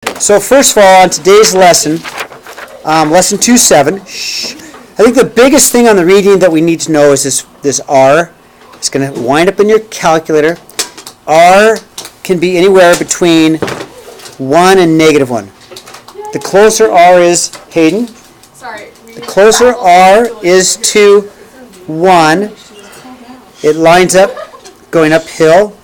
So first of all, on today's lesson, lesson 2.7, I think the biggest thing on the reading that we need to know is this R. It's going to wind up in your calculator. R can be anywhere between 1 and -1. The closer R is, Hayden, the closer R is to 1, it lines up going uphill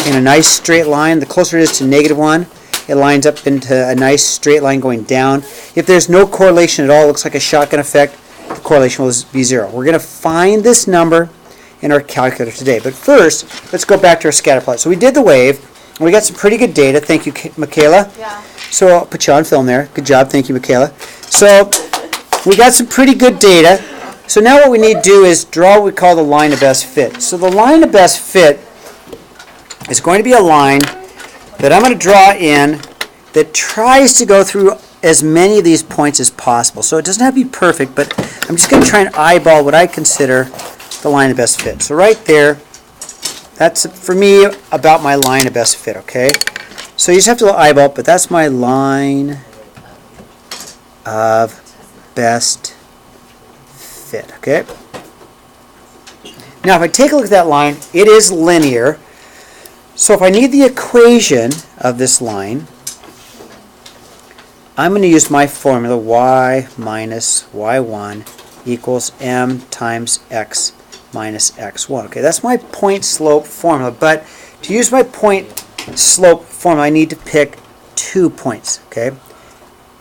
in a nice straight line. The closer it is to -1, it lines up into a nice straight line going down. If there's no correlation at all, it looks like a shotgun effect, the correlation will be 0. We're going to find this number in our calculator today. But first, let's go back to our scatter plot. So we did the wave, and we got some pretty good data. Thank you, Michaela. Yeah. So I'll put you on film there. Good job. Thank you, Michaela. So we got some pretty good data. So now what we need to do is draw what we call the line of best fit. So the line of best fit is going to be a line that I'm going to draw in that tries to go through as many of these points as possible. So it doesn't have to be perfect, but I'm just going to try and eyeball what I consider the line of best fit. So right there, that's for me about my line of best fit, okay? So you just have to eyeball it, but that's my line of best fit, okay? Now if I take a look at that line, it is linear. So if I need the equation of this line, I'm going to use my formula, y minus y1 equals m times x minus x1. Okay, that's my point slope formula. But to use my point slope formula, I need to pick 2 points. Okay,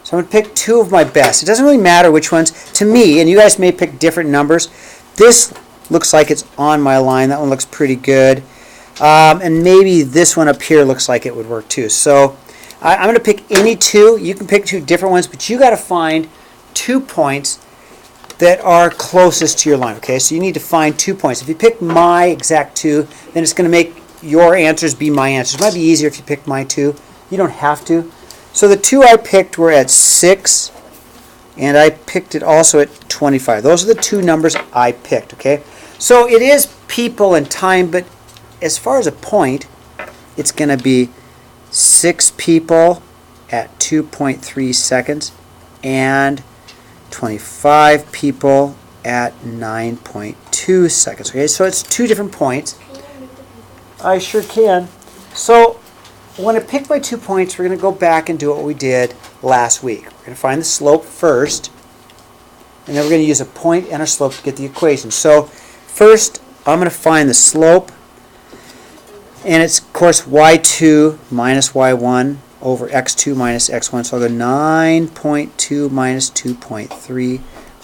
so I'm going to pick 2 of my best. It doesn't really matter which ones. To me, and you guys may pick different numbers, this looks like it's on my line. That one looks pretty good. And maybe this one up here looks like it would work too. So I'm going to pick any 2. You can pick 2 different ones, but you got to find 2 points that are closest to your line. Okay, so you need to find 2 points. If you pick my exact 2, then it's going to make your answers be my answers. It might be easier if you pick my 2. You don't have to. So the 2 I picked were at 6, and I picked it also at 25. Those are the 2 numbers I picked. Okay, so it is people and time, but as far as a point, it's going to be 6 people at 2.3 seconds and 25 people at 9.2 seconds. Okay, so it's 2 different points. I sure can. So when I pick my 2 points, we're going to go back and do what we did last week. We're going to find the slope first, and then we're going to use a point and a slope to get the equation. So first, I'm going to find the slope. And it's, of course, y2 minus y1 over x2 minus x1. So I'll go 9.2 minus 2.3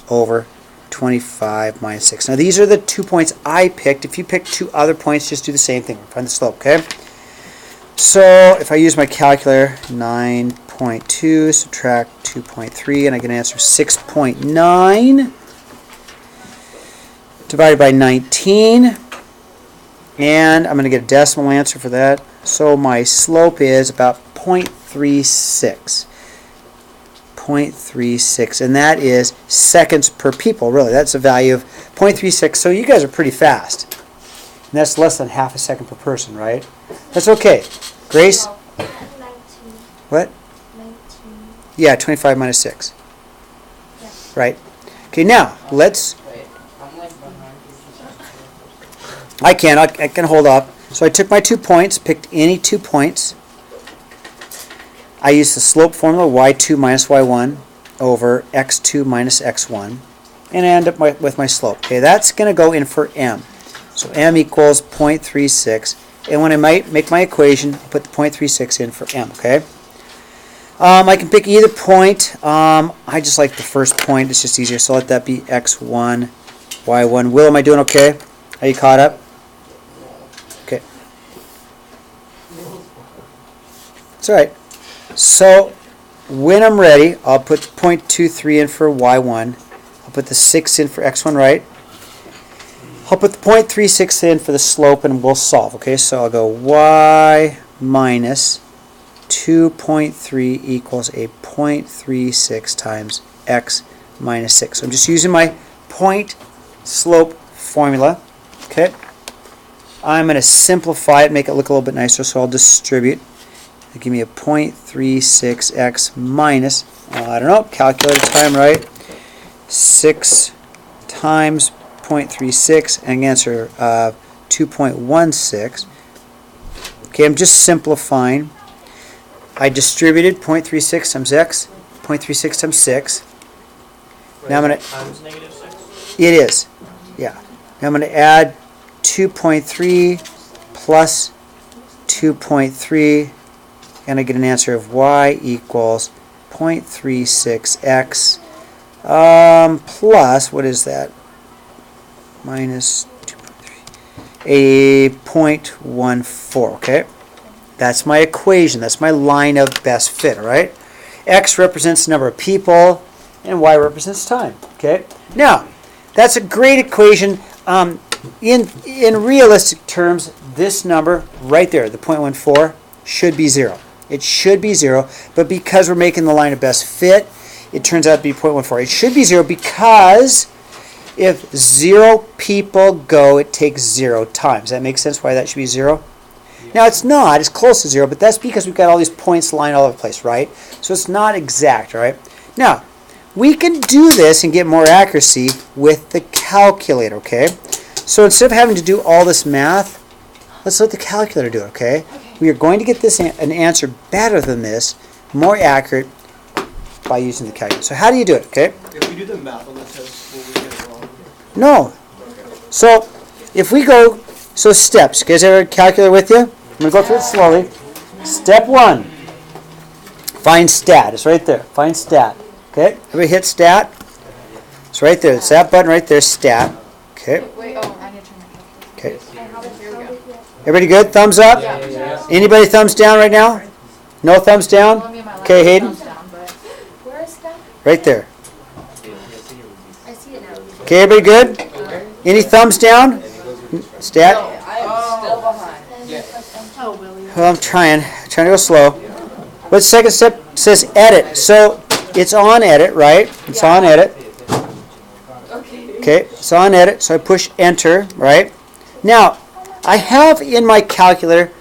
over 25 minus 6. Now these are the 2 points I picked. If you pick 2 other points, just do the same thing. Find the slope, okay? So if I use my calculator, 9.2 subtract 2.3, and I get an answer of 6.9 divided by 19. And I'm going to get a decimal answer for that. So my slope is about 0.36. 0.36. And that is seconds per people, really. That's a value of 0.36. So you guys are pretty fast. And that's less than half a second per person, right? That's okay. Grace? 19. What? 19. Yeah, 25 minus 6. Yeah. Right. Okay, now let's... I can hold up. So I took my 2 points, picked any 2 points. I used the slope formula, y2 minus y1 over x2 minus x1, and I end up with my slope. Okay, that's going to go in for m. So m equals 0.36, and when I might make my equation, I put the 0.36 in for m. Okay. I can pick either point. I just like the first point. It's just easier. So let that be x1, y1. Will, am I doing okay? Are you caught up? Okay. It's all right. So when I'm ready, I'll put 0.23 in for y1. I'll put the 6 in for x1, right? I'll put the 0.36 in for the slope, and we'll solve. Okay, so I'll go y minus 2.3 equals a 0.36 times x minus 6. So I'm just using my point slope formula. Okay, I'm going to simplify it, make it look a little bit nicer, so I'll distribute. Give me a 0.36x minus, I don't know, calculator time, right? 6 times 0.36 and an answer of 2.16. Okay, I'm just simplifying. I distributed 0.36 times x, 0.36 times 6. Now I'm going to... Times negative 6? It is, yeah. Now I'm going to add 2.3 plus 2.3, and I get an answer of y equals 0.36x plus, what is that? Minus 2.3, a 0.14, okay? That's my equation. That's my line of best fit, all right? X represents the number of people, and y represents time, okay? Now, that's a great equation. In realistic terms, this number right there, the 0.14, should be 0. It should be 0, but because we're making the line of best fit, it turns out to be 0.14. It should be 0 because if 0 people go, it takes 0 times. Does that make sense why that should be 0? Now, it's not. It's close to 0, but that's because we've got all these points lined all over the place, right? So it's not exact, all right? Now, we can do this and get more accuracy with the calculator, okay? So instead of having to do all this math, let's let the calculator do it, okay? We are going to get this an answer better than this, more accurate, by using the calculator. So how do you do it, okay? If we do the math on the test, will we get it wrong? No. So if we go, so steps. You guys have a calculator with you? I'm going to go through it slowly. Step 1, find stat. It's right there. Find stat. Okay? Everybody hit stat. It's right there. It's that button right there, stat. Okay. Wait, oh, I need to turn my Okay. Here we go. Everybody good? Thumbs up? Yeah. Anybody thumbs down right now? No thumbs down? Okay, Hayden? Where is that? Right there. I see it now. Okay, everybody good? Any thumbs down? Stat? I am still behind. Oh, Willie. Well, I'm trying to go slow. What's the second step? It says edit. So it's on edit, right? It's on edit. Okay, it's on edit. So I push enter, right? Now, I have in my calculator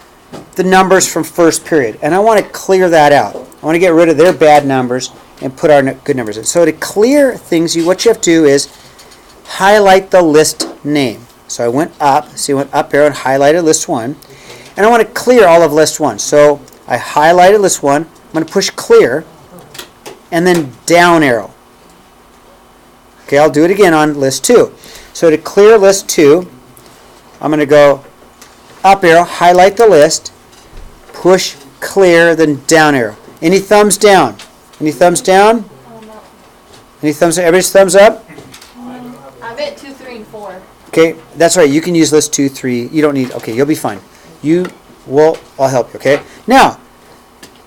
the numbers from first period, and I want to clear that out. I want to get rid of their bad numbers and put our good numbers in. So to clear things, what you have to do is highlight the list name. So I went up, see, I went up arrow and highlighted list 1, and I want to clear all of list 1. So I highlighted list 1, I'm going to push clear, and then down arrow. Okay, I'll do it again on list 2. So to clear list 2, I'm going to go up arrow, highlight the list, push clear, then down arrow. Any thumbs down? Any thumbs down? Any thumbs up? Everybody's thumbs up? I'm at 2, 3, and 4. Okay, that's right. You can use list 2, 3. You don't need, okay, you'll be fine. I'll help you, okay? Now,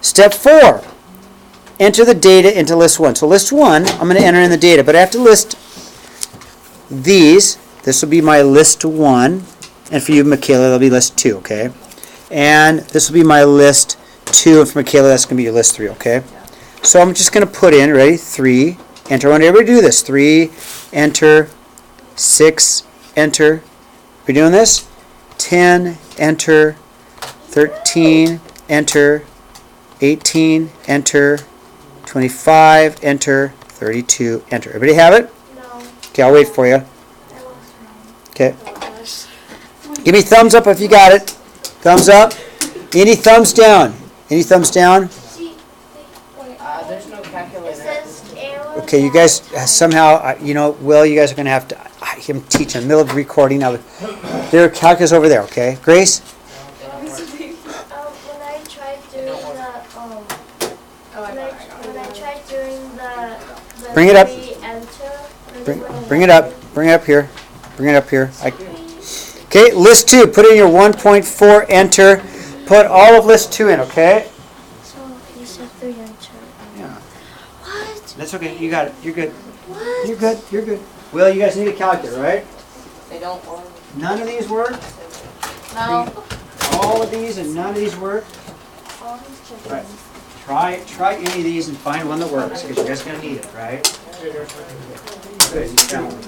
step 4. Enter the data into list 1. So list 1, I'm going to enter in the data, but I have to list these. This will be my list 1. And for you, Michaela, that'll be list 2, okay? And this will be my list 2, and for Michaela, that's going to be your list 3, okay? So I'm just going to put in, ready, 3, enter. I want everybody to do this. 3, enter, 6, enter. We're doing this? 10, enter, 13, enter, 18, enter, 25, enter, 32, enter. Everybody have it? No. Okay, I'll wait for you. Okay. Give me thumbs up if you got it. Thumbs up. Any thumbs down? Any thumbs down? There's no calculator. Okay, you guys somehow, Will, you guys are going to have to, I'm teaching in the middle of recording. There are calculators over there, okay? Grace? When I tried doing the Bring it up. enter, Bring it up. Bring it up here. Bring it up here. Okay, list 2. Put in your 1.4, enter. Put all of list 2 in, okay? So you said 3 enter. Yeah. What? That's okay. You got it. You're good. What? You're good. You're good. Will, you guys need a calculator, right? They don't work. None of these work? No. All of these and none of these work? All these chickens. Right. Try any of these and find one that works, because you're just going to need it, right? Good. You found one.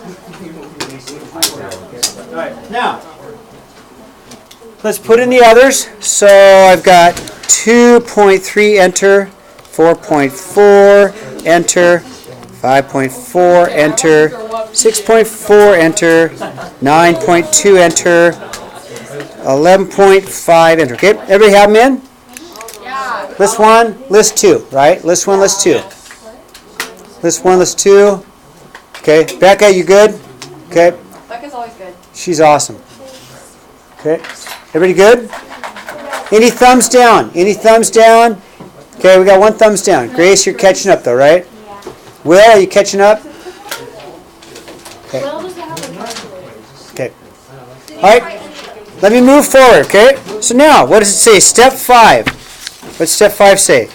All right. Now, let's put in the others. So I've got 2.3, enter. 4.4, enter. 5.4, enter. 6.4, enter. 9.2, enter. 11.5, enter. Okay, everybody have them in? Yeah. List 1, list 2, right? List 1, list 2. List 1, list 2. Okay, Becca, you good? Okay, Becca's always good. she's awesome. Okay, everybody good? Any thumbs down? Any thumbs down? Okay, we got one thumbs down. Grace, you're catching up though, right? Will, are you catching up? Okay. Okay. All right. Let me move forward, okay? So now, what does it say? Step 5. What's step 5 say?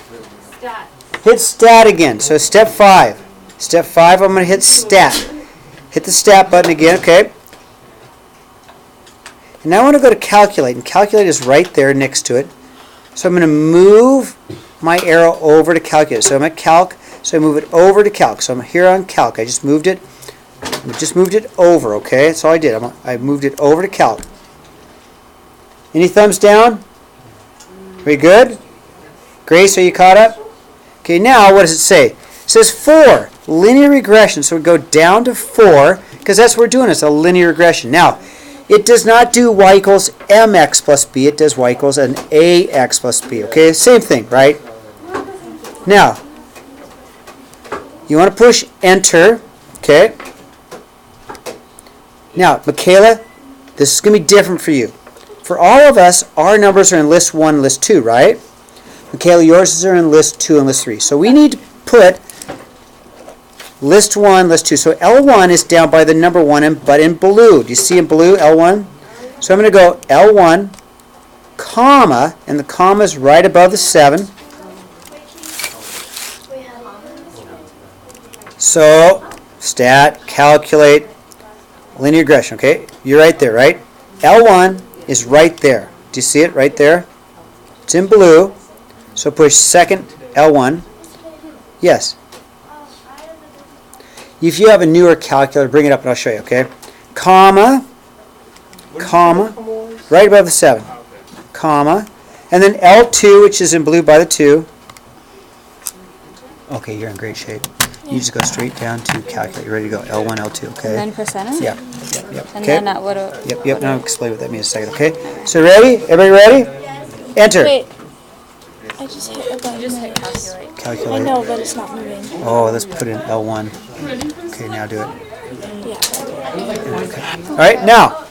Stat. Hit stat again. So step 5. Step 5, I'm going to hit stat. Hit the stat button again, okay? And now I want to go to calculate. And calculate is right there next to it. So I'm going to move my arrow over to calculate. So I'm at calc. So I move it over to calc. So I'm here on calc. I just moved it. Over, okay? That's all I did. I moved it over to calc. Any thumbs down? Are you good? Grace, are you caught up? Okay, now what does it say? It says 4, linear regression. So we go down to 4, because that's what we're doing. It's a linear regression. Now, it does not do y equals mx plus b. It does y equals an ax plus b. Okay, same thing, right? Now, you want to push enter. Okay. Now, Michaela, this is going to be different for you. For all of us, our numbers are in list 1 and list 2, right? Michaela, yours are in list 2 and list 3. So we need to put list 1, list 2. So L1 is down by the number 1, but in blue. Do you see in blue, L1? So I'm going to go L1, comma, and the comma is right above the 7. So, stat, calculate, linear regression, okay? You're right there, right? L1 is right there. Do you see it right there? It's in blue. So push second L1. Yes. If you have a newer calculator, bring it up and I'll show you, okay? Comma, right above the 7. Comma. And then L2, which is in blue by the 2. Okay, you're in great shape. You just go straight down to calculate. You're ready to go. L1, L2, okay? And then percentage? Yep. And Okay. then what Yep. Now I'll explain what that means in a second, okay? So ready? Everybody ready? Enter. Wait. I just hit a button. Calculate. Calculate. I know, but it's not moving. Oh, let's put in L1. Okay, now do it. Yeah. Okay. All right, now,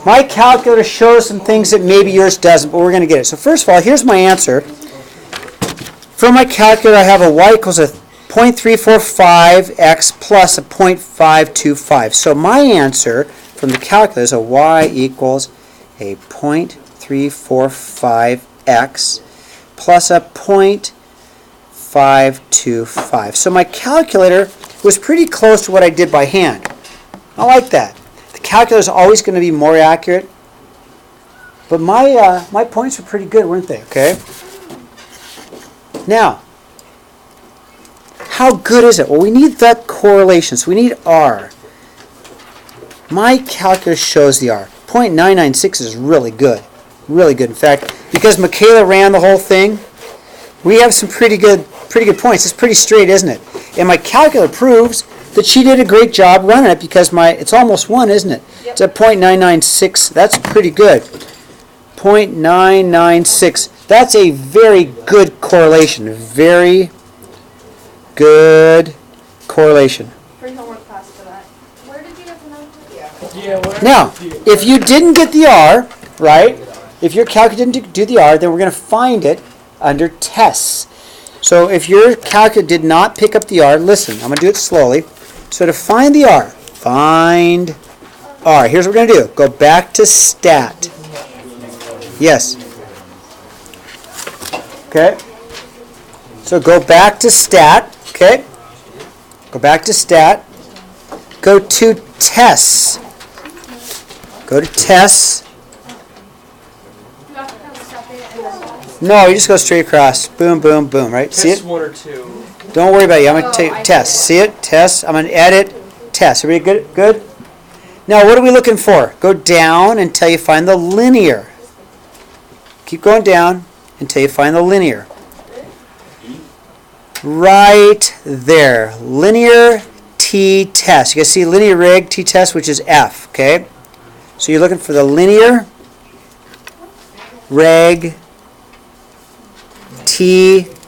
my calculator shows some things that maybe yours doesn't, but we're going to get it. So first of all, here's my answer. For my calculator, I have a y equals a 0.345x plus a 0.525. So my answer from the calculator is a y equals a 0.345x plus a 0.525. So my calculator was pretty close to what I did by hand. I like that. The calculator is always going to be more accurate. But my points were pretty good, weren't they? Okay. Now, how good is it? Well, we need that correlation. So we need R. My calculator shows the R. 0.996 is really good. Really good. In fact, because Michaela ran the whole thing, we have some pretty good points. It's pretty straight, isn't it? And my calculator proves that she did a great job running it because it's almost 1, isn't it? Yep. It's at 0.996. That's pretty good. 0.996. That's a very good correlation. Very good correlation. Free homework class for that. Where did you get the number? Now, if you didn't get the R, right? If your calculator didn't do the R, then we're going to find it under tests. So if your calculator did not pick up the R, listen, I'm going to do it slowly. So to find the R, find R. Here's what we're going to do. Go back to stat. Yes. Okay. So go back to stat. Okay. Go back to stat. Go to tests. Go to tests. No, you just go straight across. Boom, boom, boom, right? See Test it? 1 or 2. Don't worry about it. I'm going to take test. See it? Test. I'm going to edit test. Everybody good? Good? Now, what are we looking for? Go down until you find the linear. Keep going down. until you find the linear. Right there. Linear t-test. You guys see linear reg t-test, which is F, okay? So you're looking for the linear reg t-test.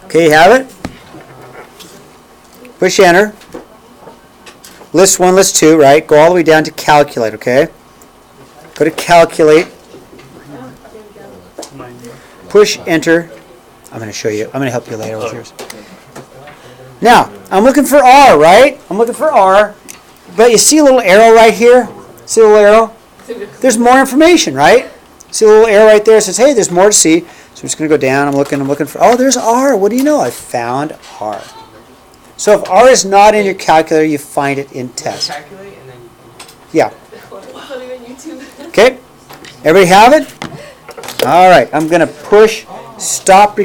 Okay, you have it? Push enter. List 1, list 2, right? Go all the way down to calculate, okay? Go to calculate. Push enter. I'm going to show you. I'm going to help you later with yours. Now, I'm looking for R, right? I'm looking for R. But you see a little arrow right here? See a little arrow? There's more information, right? See a little arrow right there? It says, hey, there's more to see. So I'm just going to go down. I'm looking for, oh, there's R. What do you know? I found R. So if R is not in your calculator, you find it in test. Yeah. Okay. Everybody have it? All right. I'm going to push stop.